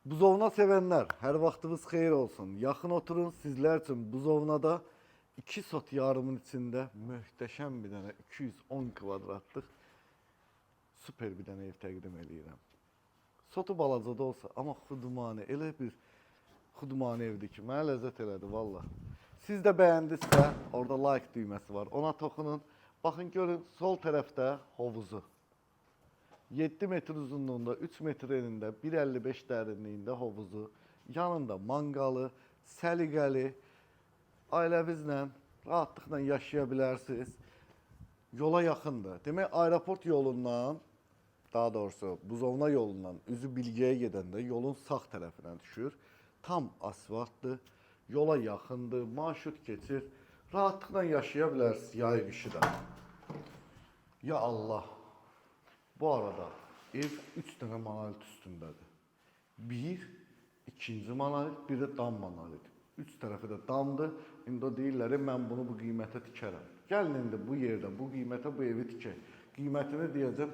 Buzovna sevenler, her vaxtınız xeyir olsun. Yaxın oturun, sizler için buzovnada 2 sot yarımın içinde möhtəşəm bir dənə 210 kvadratlıq süper bir dənə ev təqdim edirəm. Sotu balaca da olsa, amma xudmani, elə bir xudmani evdir ki, mənə ləzzət elədi valla. Siz də bəyəndinizsə, orada like düyməsi var, ona toxunun. Baxın görün, sol tərəfdə hovuzu. 7 metr uzunluğunda, 3 metr enində, 1,55 dərinliyində hovuzu, yanında mangalı, səliqəli, ailəvizlə rahatlıqla yaşaya bilərsiniz. Yola yaxındır. Demək, aeroport yolundan, daha doğrusu Buzovna yolundan üzü Bilgeyə gedəndə yolun sağ tərəfinə düşür. Tam asfaltdır, yola yaxındır, marşrut keçir. Rahatlıqla yaşaya bilərsiniz, yay qışı da. Ya Allah! Bu arada ev 3 dənə monolit üstündədir. Bir, ikinci monolit, bir də dam monolit. 3 tərəfi də damdır. İndi o deyirlər, mən bunu bu qiymətə tikərəm. Gəlin indi bu yerdə, bu qiymətə bu evi tikək. Qiymətini deyəcəm,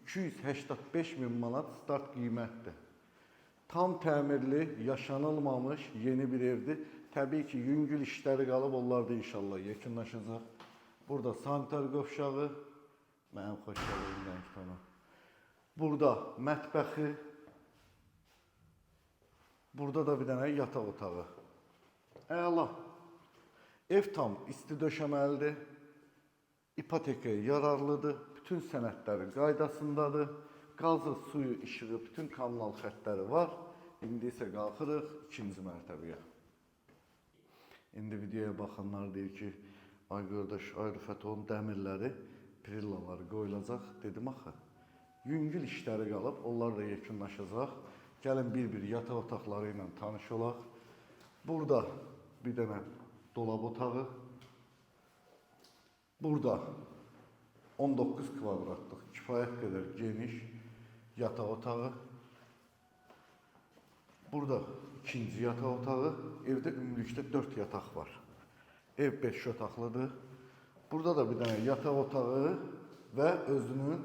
285 min manat start qiymətdir. Tam təmirli, yaşanılmamış yeni bir evdir. Təbii ki, yüngül işləri qalıb, onlar da inşallah yekunlaşacaq. Burada sanitar qovşağı, mənim xoş gəldiyim rəng tonu. Burada mətbəxi, burada da bir dənə yataq otağı. Əla. Ev tam isti döşəməlidir, ipotekaya yararlıdır, bütün sənədləri qaydasındadır, qazı, suyu, işığı, bütün kommunal xəttləri var. İndi isə qalxırıq ikinci mərtəbəyə. İndi videoya baxanlar deyir ki, ay qardaş, ay Rüfət, onun dəmirləri, prillaları qoyulacaq. Dedim axı, yüngül işləri qalıb, onlar da yekunlaşacaq. Gəlin bir-bir yataq otaqları ilə tanış olaq. Burada bir dənə dolab otağı. Burada 19 kvadratlıq, kifayət qədər geniş yataq otağı. Burada ikinci yataq otağı. Evdə ümumilikdə 4 yataq var. Ev 5 otaqlıdır. Burada da bir dənə yataq otağı və özünün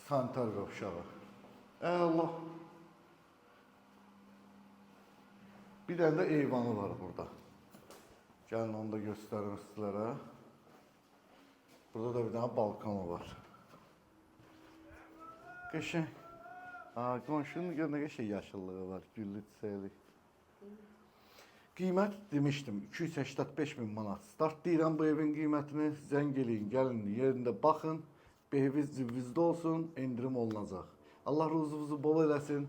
sanitar qovşağı. Əla. Bir dənə də eyvanı var burada. Gəlin onu da göstərim sizlərə. Burada da bir dənə balkonu var. Qəşəng. Qonşunun görünə qəşəng yaşıllığı var, güllü çiçəkli. Qiymət demişdim, 285 min manat. Start deyirəm bu evin qiymətini, zəng eləyin, gəlin yerində baxın. Behviz cibvizdə olsun, endirim olunacaq. Allah ruzunuzu bol eləsin.